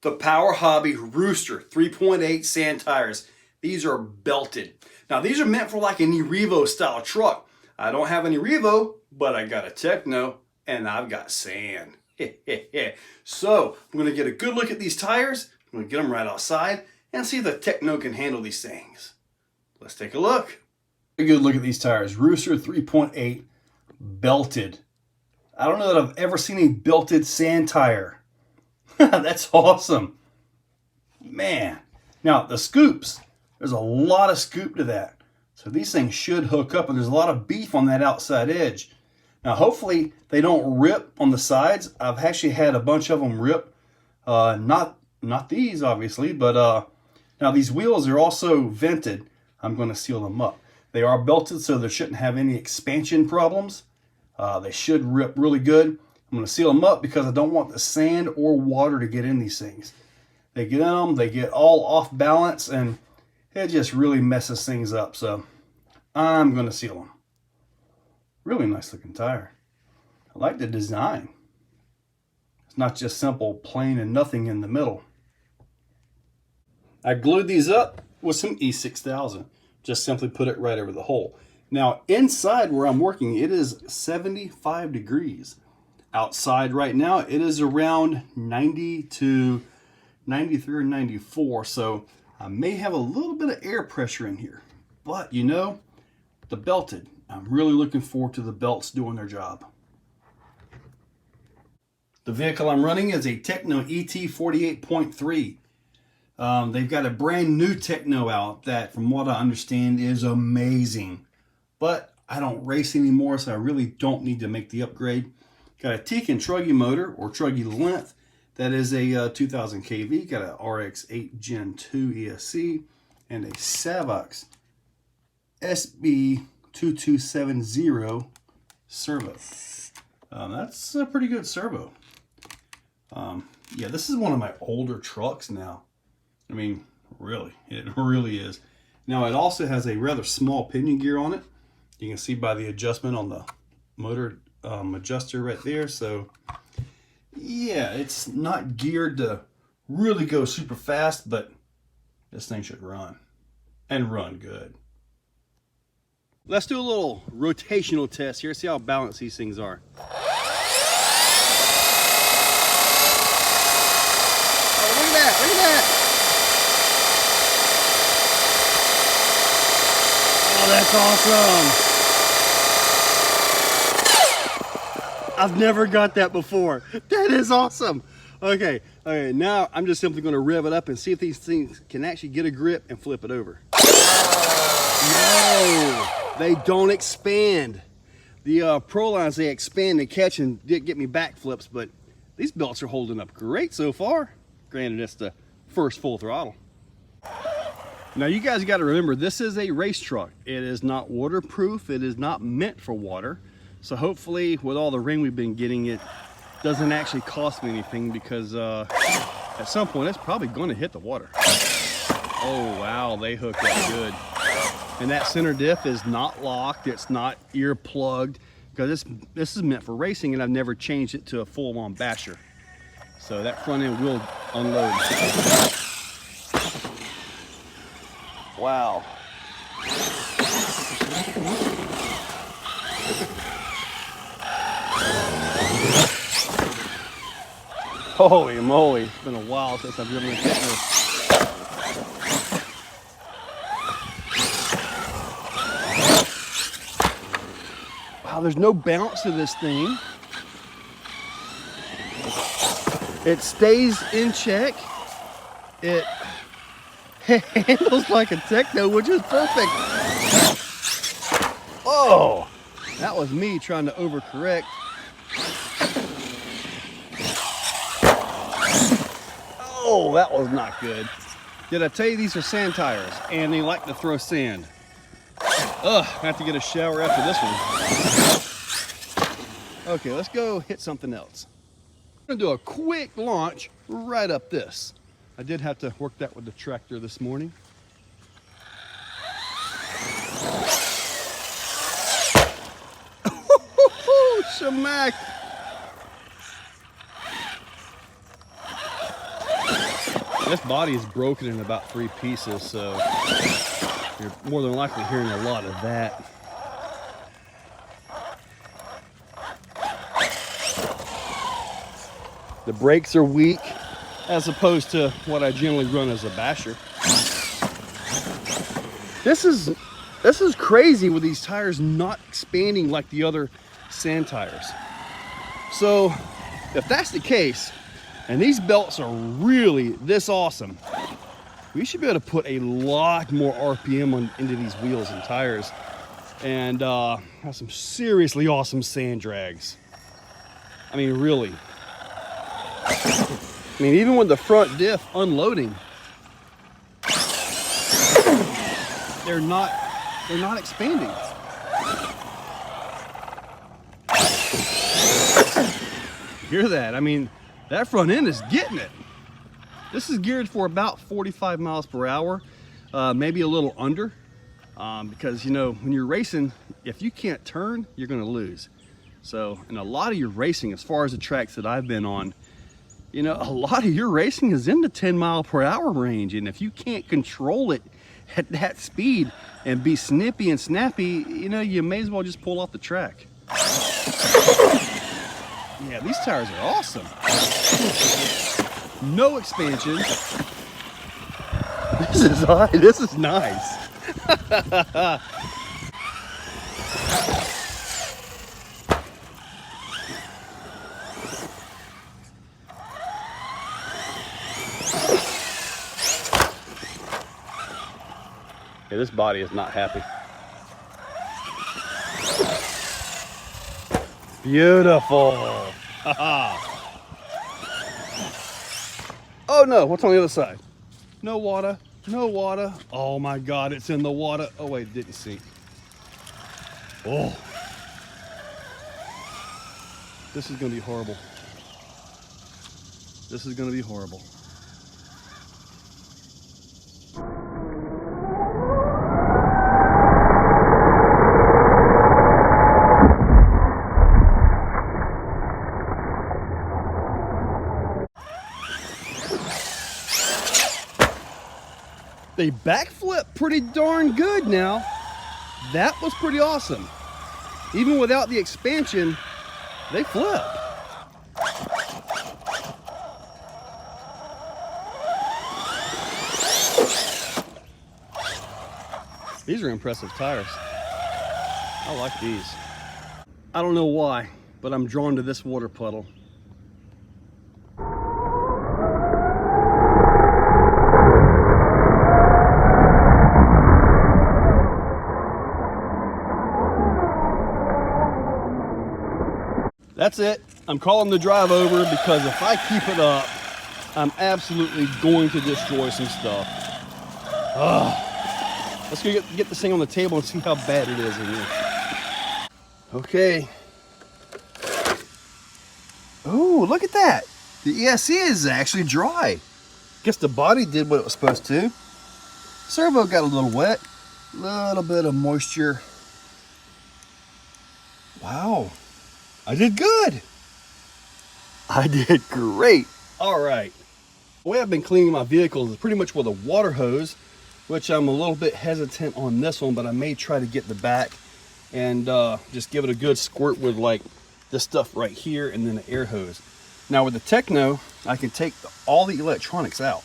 the POWERHOBBY Rooster 3.8 sand tires. These are belted. Now these are meant for like an Revo style truck. I don't have any Revo, but I got a Tekno and I've got sand. So I'm going to get a good look at these tires. I'm going to get them right outside and see if the Tekno can handle these things. Let's take a look. A good look at these tires. Rooster 3.8 belted. I don't know that I've ever seen a belted sand tire. That's awesome. Man. Now the scoops, there's a lot of scoop to that. So these things should hook up, and there's a lot of beef on that outside edge. Now hopefully they don't rip on the sides. I've actually had a bunch of them rip. Not these obviously, but now these wheels are also vented. I'm going to seal them up. They are belted, so they shouldn't have any expansion problems. They should rip really good. I'm going to seal them up because I don't want the sand or water to get in these things. They get in them, they get all off balance, and it just really messes things up. So I'm going to seal them. Really nice looking tire. I like the design. It's not just simple plain and nothing in the middle. I glued these up with some E6000. Just simply put it right over the hole. Now inside where I'm working, it is 75 degrees. Outside right now, it is around 90 to 93 or 94. So I may have a little bit of air pressure in here. But you know, the belted, I'm really looking forward to the belts doing their job. The vehicle I'm running is a Tekno ET48.3. They've got a brand new Tekno out that, from what I understand, is amazing. But I don't race anymore, so I really don't need to make the upgrade. Got a Tekno Truggy motor, or Truggy length. That is a 2000 kV. Got a RX-8 Gen 2 ESC and a Savox SB2270 servo. That's a pretty good servo. Yeah, this is one of my older trucks now. I mean, really, it really is. Now, it also has a rather small pinion gear on it. You can see by the adjustment on the motor adjuster right there. So, yeah, it's not geared to really go super fast, but this thing should run, and run good. Let's do a little rotational test here, see how balanced these things are. Oh, look at that, look at that. Oh, that's awesome. I've never got that before. That is awesome. Okay, now I'm just simply going to rev it up and see if these things can actually get a grip and flip it over. No, they don't expand. The Pro lines, they expand and catch and get me back flips, but these belts are holding up great so far. Granted, it's the first full throttle. Now you guys got to remember, this is a race truck. It is not waterproof. It is not meant for water. So hopefully with all the rain we've been getting, it doesn't actually cost me anything, because at some point it's probably going to hit the water. Oh wow, they hooked up good. And that center diff is not locked. It's not ear plugged, because this is meant for racing, and I've never changed it to a full-on basher. So that front end will unload. Wow. Holy moly, it's been a while since I've driven a Tekno. Wow, there's no bounce to this thing. It stays in check. It handles like a Tekno, which is perfect. Oh, that was me trying to overcorrect. Oh, that was not good. Did I tell you these are sand tires, and they like to throw sand? Ugh, I have to get a shower after this one. Okay, let's go hit something else. I'm gonna do a quick launch right up this. I did have to work that with the tractor this morning. Shamack. This body is broken in about 3 pieces, so you're more than likely hearing a lot of that. The brakes are weak as opposed to what I generally run as a basher. This is crazy with these tires not expanding like the other sand tires. So if that's the case, and these belts are really this awesome, we should be able to put a lot more RPM into these wheels and tires and have some seriously awesome sand drags. I mean, really. I mean, even with the front diff unloading, they're not expanding. Hear that? I mean, that front end is getting it. This is geared for about 45 miles per hour, maybe a little under, because, you know, when you're racing, if you can't turn, you're going to lose. So, in a lot of your racing, as far as the tracks that I've been on, you know, a lot of your racing is in the 10 mile per hour range. And if you can't control it at that speed and be snippy and snappy, you know, you may as well just pull off the track. Yeah, these tires are awesome. No expansion. This is nice. Yeah, this body is not happy. Beautiful. Oh no, what's on the other side? No water, no water. Oh my God, it's in the water. Oh wait, it didn't sink. Oh. This is gonna be horrible. This is gonna be horrible. They backflip pretty darn good now. That was pretty awesome. Even without the expansion, they flip. These are impressive tires. I like these. I don't know why, but I'm drawn to this water puddle. That's it. I'm calling the drive over because if I keep it up, I'm absolutely going to destroy some stuff. Let's go get this thing on the table and see how bad it is in here. Okay. Oh, look at that. The ESC is actually dry. Guess the body did what it was supposed to. Servo got a little wet. A little bit of moisture. Wow. I did good. I did great. All right. The way I've been cleaning my vehicles is pretty much with a water hose, which I'm a little bit hesitant on this one, but I may try to get the back and just give it a good squirt with like this stuff right here and then the air hose. Now with the Tekno, I can take all the electronics out.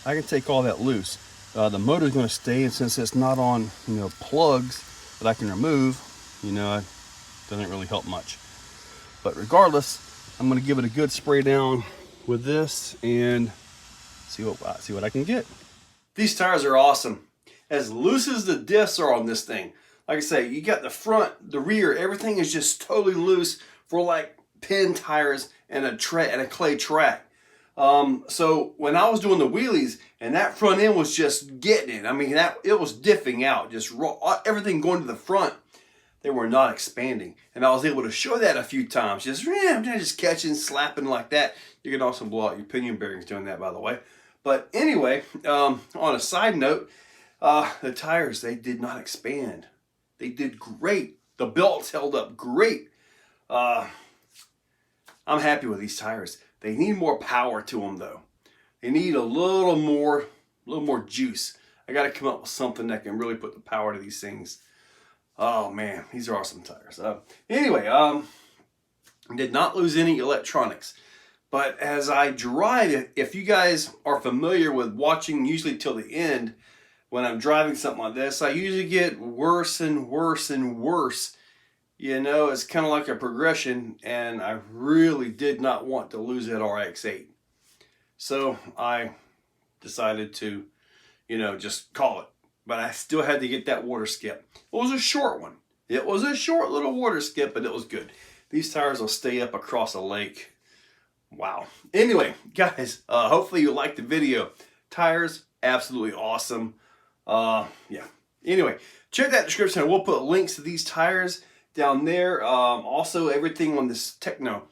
I can take all that loose. The motor is going to stay, and since it's not on, you know, plugs that I can remove, you know, it doesn't really help much. But regardless, I'm going to give it a good spray down with this and see what I can get. These tires are awesome. As loose as the diffs are on this thing. Like I say, you got the front, the rear, everything is just totally loose for like pin tires and a clay track. So when I was doing the wheelies and that front end was just getting it, I mean, it was diffing out, just raw, everything going to the front. They were not expanding, and I was able to show that a few times. Just catching, slapping like that. You can also blow out your pinion bearings doing that, by the way. But anyway, on a side note, the tires, they did not expand. They did great. The belts held up great. I'm happy with these tires. They need more power to them though. They need a little more juice. I got to come up with something that can really put the power to these things. Oh man, these are awesome tires. Anyway, did not lose any electronics. But as I drive, if you guys are familiar with watching usually till the end, when I'm driving something like this, I usually get worse and worse and worse. You know, it's kind of like a progression, and I really did not want to lose that RX-8. So I decided to, you know, just call it. But I still had to get that water skip. It was a short one. It was a short little water skip, but it was good. These tires will stay up across a lake. Wow. Anyway, guys, hopefully you liked the video. Tires, absolutely awesome. Yeah. Anyway, check that description. We'll put links to these tires down there. Also, everything on this Tekno.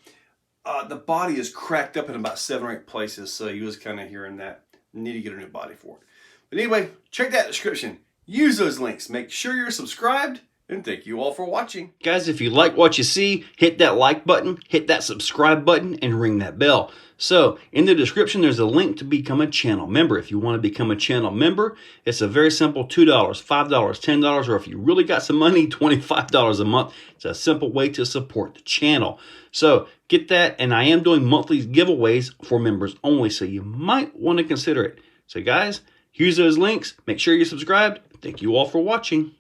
The body is cracked up in about 7 or 8 places, so you was kind of hearing that. Need to get a new body for it. But anyway, check that description. Use those links. Make sure you're subscribed. And thank you all for watching. Guys, if you like what you see, hit that like button, hit that subscribe button, and ring that bell. So, in the description, there's a link to become a channel member. If you want to become a channel member, it's a very simple $2, $5, $10, or if you really got some money, $25 a month. It's a simple way to support the channel. So, get that, and I am doing monthly giveaways for members only, so you might want to consider it. So, guys, use those links. Make sure you're subscribed. Thank you all for watching.